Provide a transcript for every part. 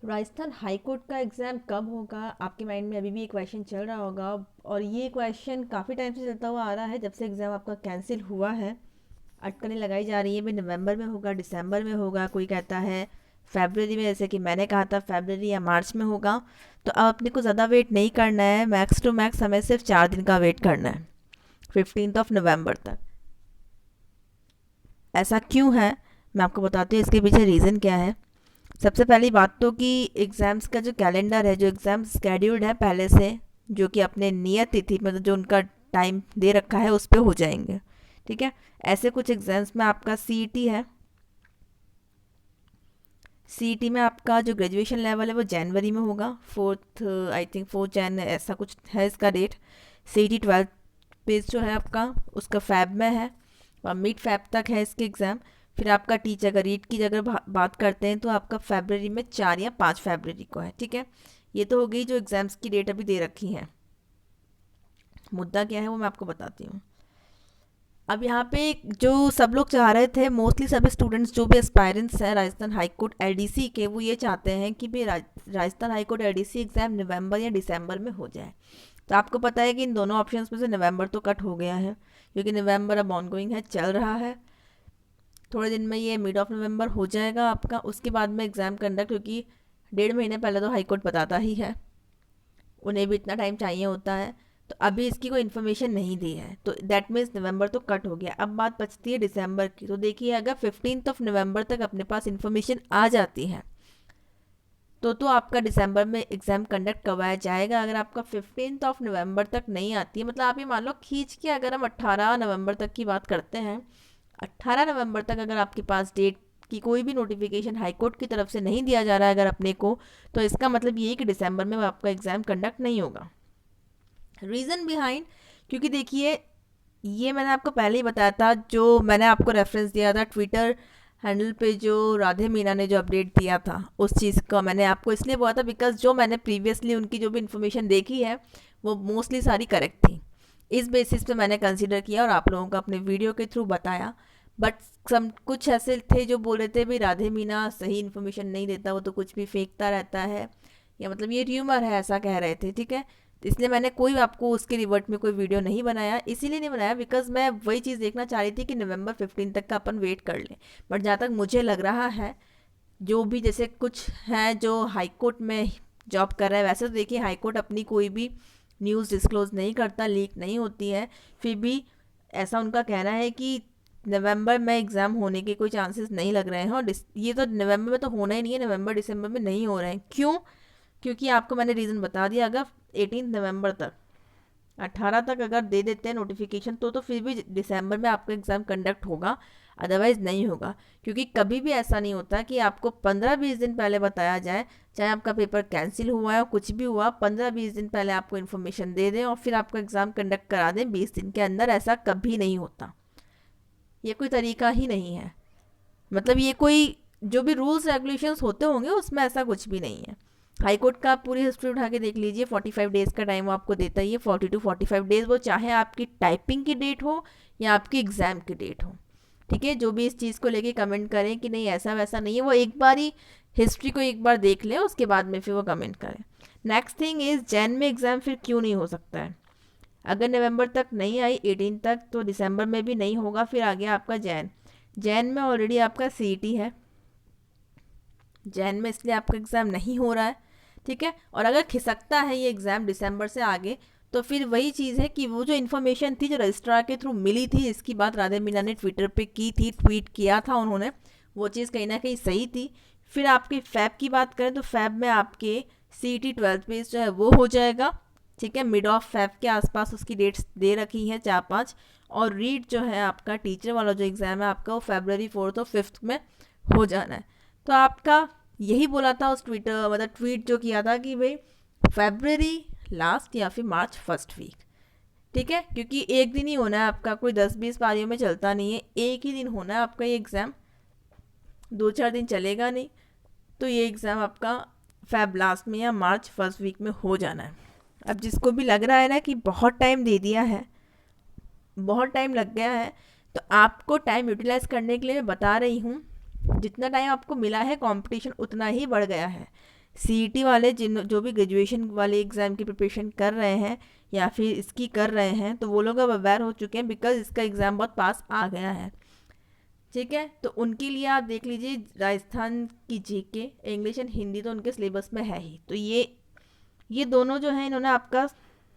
Rajasthan high court का exam कब होगा? आपके माइंड में अभी भी ये क्वेश्चन चल रहा होगा। और ये क्वेश्चन काफ़ी टाइम से चलता हुआ आ रहा है, जब से एग्ज़ाम आपका कैंसिल हुआ है। अटकलें लगाई जा रही है भाई, नवंबर में होगा, दिसंबर में होगा, कोई कहता है फेबररी में, जैसे कि मैंने कहा था फेबररी या मार्च में होगा। तो अब अपने को ज़्यादा वेट नहीं करना है, मैक्स टू मैक्स हमें सिर्फ 4 दिन का वेट करना है, 15 नवंबर तक। ऐसा क्यों है, मैं आपको बताती हूँ इसके पीछे रीज़न क्या है। सबसे पहली बात तो कि एग्ज़ाम्स का जो कैलेंडर है, जो एग्ज़ाम स्केड्यूल्ड है पहले से, जो कि अपने नियत तिथि मतलब जो उनका टाइम दे रखा है उस पे हो जाएंगे। ठीक है। ऐसे कुछ एग्ज़ाम्स में आपका सीईटी है, सीईटी में आपका जो ग्रेजुएशन लेवल है वो जनवरी में होगा, 4 आई थिंक 4 जन ऐसा कुछ है इसका डेट। सीईटी 12 पेज जो है आपका उसका फैब में है, और मिड फैब तक है इसके एग्ज़ाम। फिर आपका टीचर का रीट की अगर बात करते हैं तो आपका फरवरी में 4 या 5 फरवरी को है। ठीक है। ये तो हो गई जो एग्ज़ाम्स की डेट अभी दे रखी है। मुद्दा क्या है वो मैं आपको बताती हूँ। अब यहाँ पे जो सब लोग चाह रहे थे, मोस्टली सभी स्टूडेंट्स जो भी एस्पायरेंट्स हैं राजस्थान हाई कोर्ट एलडीसी के, वो ये चाहते हैं कि भाई Rajasthan high court LDC exam नवंबर या दिसंबर में हो जाए। तो आपको पता है कि इन दोनों ऑप्शंस में से नवंबर तो कट हो गया है, क्योंकि नवंबर अब ऑनगोइंग है, चल रहा है। थोड़े दिन में ये मिड ऑफ नवंबर हो जाएगा आपका। उसके बाद में एग्ज़ाम कंडक्ट, क्योंकि 1.5 महीने पहले तो हाई कोर्ट बताता ही है, उन्हें भी इतना टाइम चाहिए होता है। तो अभी इसकी कोई इन्फॉर्मेशन नहीं दी है, तो दैट मीन्स नवंबर तो कट हो गया। अब बात बचती है दिसंबर की। तो देखिए, अगर 15 नवंबर तक अपने पास इन्फॉर्मेशन आ जाती है तो आपका दिसंबर में एग्ज़ाम कंडक्ट करवाया जाएगा। अगर आपका 15 नवंबर तक नहीं आती है, मतलब आप ये मान लो खींच के, अगर हम 18 नवंबर तक की बात करते हैं, 18 नवंबर तक अगर आपके पास डेट की कोई भी नोटिफिकेशन हाईकोर्ट की तरफ से नहीं दिया जा रहा है अगर अपने को, तो इसका मतलब ये है कि दिसंबर में आपका एग्ज़ाम कंडक्ट नहीं होगा। रीज़न बिहाइंड, क्योंकि देखिए, ये मैंने आपको पहले ही बताया था, जो मैंने आपको रेफरेंस दिया था ट्विटर हैंडल पे, जो राधे मीना ने जो अपडेट दिया था, उस चीज़ का मैंने आपको इसलिए बोला था बिकॉज जो मैंने प्रीवियसली उनकी जो भी इन्फॉर्मेशन देखी है वो मोस्टली सारी करेक्ट थी। इस बेसिस पे मैंने कंसिडर किया और आप लोगों को अपने वीडियो के थ्रू बताया। बट सम कुछ ऐसे थे जो बोल रहे थे भाई राधे मीना सही इन्फॉर्मेशन नहीं देता, वो तो कुछ भी फेंकता रहता है, या मतलब ये र्यूमर है, ऐसा कह रहे थे। ठीक है। तो इसलिए मैंने कोई आपको उसके रिवर्ट में कोई वीडियो नहीं बनाया, इसीलिए नहीं बनाया बिकॉज मैं वही चीज़ देखना चाह रही थी कि नवंबर 15 तक का अपन वेट कर लें। बट जहाँ तक मुझे लग रहा है, जो भी जैसे कुछ हैं जो हाई कोर्ट में जॉब कर रहा है, वैसे तो देखिए हाई कोर्ट अपनी कोई भी न्यूज़ डिस्क्लोज नहीं करता, लीक नहीं होती है, फिर भी ऐसा उनका कहना है कि नवंबर में एग्ज़ाम होने के कोई चांसेस नहीं लग रहे हैं। और ये तो नवंबर में तो होना ही नहीं है, नवंबर दिसंबर में नहीं हो रहे हैं। क्यों? क्योंकि आपको मैंने रीज़न बता दिया। अगर 18 नवंबर तक, 18 तक अगर दे देते हैं नोटिफिकेशन, तो फिर भी दिसंबर में आपका एग्ज़ाम कंडक्ट होगा, अदरवाइज़ नहीं होगा। क्योंकि कभी भी ऐसा नहीं होता कि आपको 15-20 दिन पहले बताया जाए, चाहे आपका पेपर कैंसिल हुआ है और कुछ भी हुआ, 15-20 दिन पहले आपको इन्फॉर्मेशन दे दें और फिर आपको एग्ज़ाम कंडक्ट करा दें 20 दिन के अंदर। ऐसा कभी नहीं होता, ये कोई तरीका ही नहीं है। मतलब ये कोई जो भी रूल्स रेगुलेशंस होते होंगे उसमें ऐसा कुछ भी नहीं है। हाई कोर्ट का आप पूरी हिस्ट्री उठा के देख लीजिए, 45 डेज़ का टाइम वो आपको देता ही है, 40 to 45 डेज़, वो चाहे आपकी टाइपिंग की डेट हो या आपकी एग्ज़ाम की डेट हो। ठीक है। जो भी इस चीज़ को लेके कमेंट करें कि नहीं ऐसा वैसा नहीं है, वो एक बार ही हिस्ट्री को एक बार देख लें, उसके बाद में फिर वो कमेंट करें। नेक्स्ट थिंग इज़, जैन में एग्ज़ाम फिर क्यों नहीं हो सकता है? अगर नवंबर तक नहीं आई 18 तक, तो दिसंबर में भी नहीं होगा। फिर आ गया आपका जैन। जैन में ऑलरेडी आपका सीईटी है, जैन में इसलिए आपका एग्ज़ाम नहीं हो रहा है। ठीक है। और अगर खिसकता है ये एग्ज़ाम दिसंबर से आगे, तो फिर वही चीज़ है कि वो जो इन्फॉर्मेशन थी जो रजिस्ट्रार के थ्रू मिली थी, इसकी बात राधे मीना ने ट्विटर पे की थी, ट्वीट किया था उन्होंने, वो चीज़ कहीं ना कहीं सही थी। फिर आपकी फैब की बात करें तो फैब में आपके सीईटी 12 पेज जो है वो हो जाएगा। ठीक है। मिड ऑफ फैब के आसपास उसकी डेट्स दे रखी हैं 4-5। और रीड जो है आपका टीचर वाला जो एग्ज़ाम है आपका, वो फरवरी 4 और 5 में हो जाना है। तो आपका यही बोला था उस ट्विटर मतलब ट्वीट जो किया था कि भाई फरवरी लास्ट या फिर मार्च फर्स्ट वीक। ठीक है। क्योंकि एक दिन ही होना है आपका, कोई 10-20 पारियों में चलता नहीं है, एक ही दिन होना है आपका ये एग्ज़ाम, 2-4 दिन चलेगा नहीं। तो ये एग्ज़ाम आपका फेब लास्ट में या मार्च फर्स्ट वीक में हो जाना है। अब जिसको भी लग रहा है ना कि बहुत टाइम दे दिया है, बहुत टाइम लग गया है, तो आपको टाइम यूटिलाइज़ करने के लिए मैं बता रही हूँ, जितना टाइम आपको मिला है कंपटीशन उतना ही बढ़ गया है। सीईटी वाले जिन जो भी ग्रेजुएशन वाले एग्ज़ाम की प्रिपरेशन कर रहे हैं या फिर इसकी कर रहे हैं, तो वो लोग अब अवेयर हो चुके हैं बिकॉज इसका एग्ज़ाम बहुत पास आ गया है। ठीक है, तो उनके लिए आप देख लीजिए राजस्थान की जीके, इंग्लिश एंड हिंदी तो उनके सिलेबस में है ही, तो ये दोनों जो है इन्होंने आपका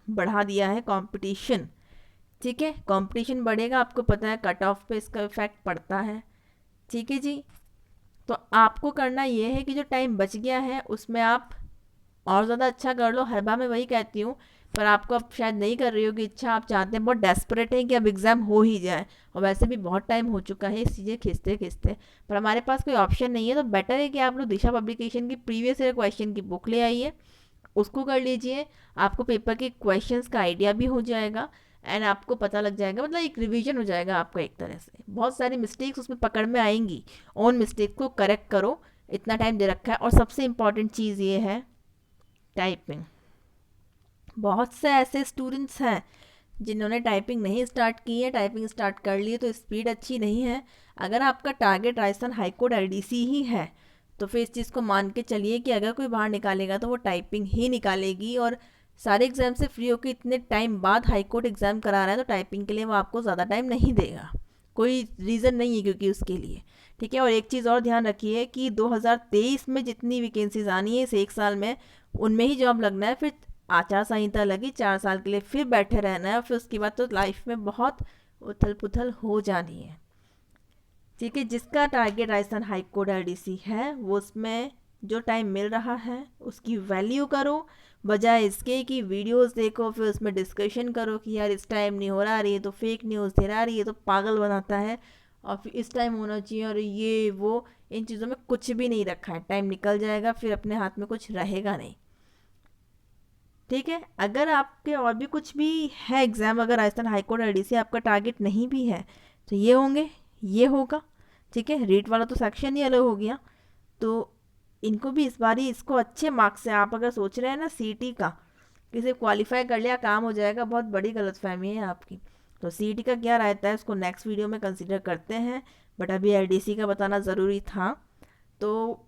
बढ़ा दिया है कंपटीशन। ठीक है, कंपटीशन बढ़ेगा, आपको पता है कट ऑफ पे इसका इफेक्ट पड़ता है। ठीक है जी, तो आपको करना ये है कि जो टाइम बच गया है उसमें आप और ज़्यादा अच्छा कर लो। हर बार मैं वही कहती हूँ, पर आपको अब शायद नहीं कर रही होगी इच्छा, आप चाहते हैं, बहुत डेस्परेट हैं कि अब एग्ज़ाम हो ही जाए, और वैसे भी बहुत टाइम हो चुका है इस चीज़ें खींचते खींचते, पर हमारे पास कोई ऑप्शन नहीं है। तो बेटर है कि आप लोग दिशा पब्लिकेशन की प्रीवियस ईयर क्वेश्चन की बुक ले आइए, उसको कर लीजिए, आपको पेपर के क्वेश्चंस का आइडिया भी हो जाएगा एंड आपको पता लग जाएगा, मतलब एक रिवीजन हो जाएगा आपका एक तरह से। बहुत सारी मिस्टेक्स उसमें पकड़ में आएंगी, ओन मिस्टेक को करेक्ट करो, इतना टाइम दे रखा है। और सबसे इम्पॉर्टेंट चीज़ ये है टाइपिंग। बहुत से ऐसे स्टूडेंट्स हैं जिन्होंने टाइपिंग नहीं स्टार्ट की है, टाइपिंग स्टार्ट कर ली है तो स्पीड अच्छी नहीं है। अगर आपका टारगेट राजस्थान हाईकोर्ट एलडीसी ही है तो फिर इस चीज़ को मान के चलिए कि अगर कोई बाहर निकालेगा तो वो टाइपिंग ही निकालेगी, और सारे एग्ज़ाम से फ्री होकर इतने टाइम बाद हाईकोर्ट एग्ज़ाम करा रहा है तो टाइपिंग के लिए वो आपको ज़्यादा टाइम नहीं देगा, कोई रीज़न नहीं है क्योंकि उसके लिए। ठीक है, और एक चीज़ और ध्यान रखिए कि 2023 में जितनी वैकेंसीज आनी है इस एक साल में, उनमें ही जॉब लगना है, फिर आचार संहिता लगी 4 साल के लिए फिर बैठे रहना है, और फिर उसके बाद तो लाइफ में बहुत उथल पुथल हो जानी है। ठीक है, जिसका टारगेट राजस्थान हाईकोर्ट एलडीसी है वो उसमें जो टाइम मिल रहा है उसकी वैल्यू करो, बजाय इसके कि वीडियोस देखो फिर उसमें डिस्कशन करो कि यार इस टाइम नहीं हो रहा, ये तो फेक न्यूज़ दे रहा है, ये तो पागल बनाता है, और फिर इस टाइम होना चाहिए, और ये वो, इन चीज़ों में कुछ भी नहीं रखा है। टाइम निकल जाएगा, फिर अपने हाथ में कुछ रहेगा नहीं। ठीक है, अगर आपके और भी कुछ भी है एग्ज़ाम, अगर राजस्थान हाईकोर्ट एलडीसी आपका टारगेट नहीं भी है तो ये होंगे, ये होगा। ठीक है, रीट वाला तो सेक्शन ही अलग हो गया, तो इनको भी इस बार ही इसको अच्छे मार्क्स से, आप अगर सोच रहे हैं ना सीईटी का कि सिर्फ क्वालिफाई कर लिया काम हो जाएगा, बहुत बड़ी गलतफहमी है आपकी। तो सीईटी का क्या रहता है उसको नेक्स्ट वीडियो में कंसिडर करते हैं, बट अभी एलडीसी का बताना ज़रूरी था। तो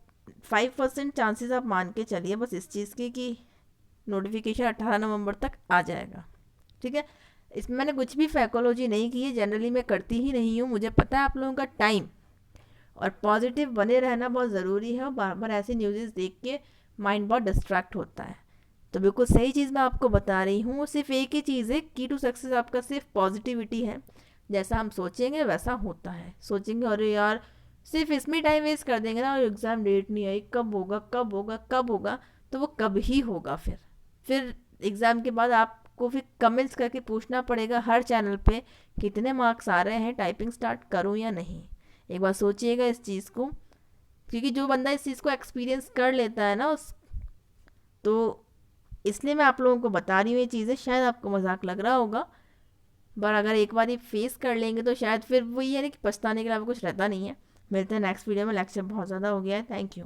5% चांसेस आप मान के चलिए बस इस चीज़ की कि नोटिफिकेशन 18 नवंबर तक आ जाएगा। ठीक है, इसमें मैंने कुछ भी साइकोलॉजी नहीं की है, जनरली मैं करती ही नहीं हूँ, मुझे पता है आप लोगों का टाइम और पॉजिटिव बने रहना बहुत ज़रूरी है, और बार बार ऐसी न्यूज़ देख के माइंड बहुत डिस्ट्रैक्ट होता है। तो बिल्कुल सही चीज़ मैं आपको बता रही हूँ, सिर्फ एक ही चीज़ है, की टू सक्सेस आपका सिर्फ पॉजिटिविटी है। जैसा हम सोचेंगे वैसा होता है, सोचेंगे अरे यार सिर्फ इसमें टाइम वेस्ट कर देंगे ना, और एग्ज़ाम डेट नहीं आई, कब होगा कब होगा कब होगा, तो वो कब ही होगा। फिर एग्ज़ाम के बाद आपको फिर कमेंट्स करके पूछना पड़ेगा हर चैनल पे कितने मार्क्स आ रहे हैं, टाइपिंग स्टार्ट करूँ या नहीं। एक बार सोचिएगा इस चीज़ को, क्योंकि जो बंदा इस चीज़ को एक्सपीरियंस कर लेता है ना उस, तो इसलिए मैं आप लोगों को बता रही हूँ ये चीज़ें, शायद आपको मजाक लग रहा होगा, पर अगर एक बार ये फेस कर लेंगे तो शायद फिर वही है कि पछताने के अलावा कुछ रहता नहीं है। मिलते हैं नेक्स्ट वीडियो में, लेक्चर बहुत ज़्यादा हो गया है। Thank you.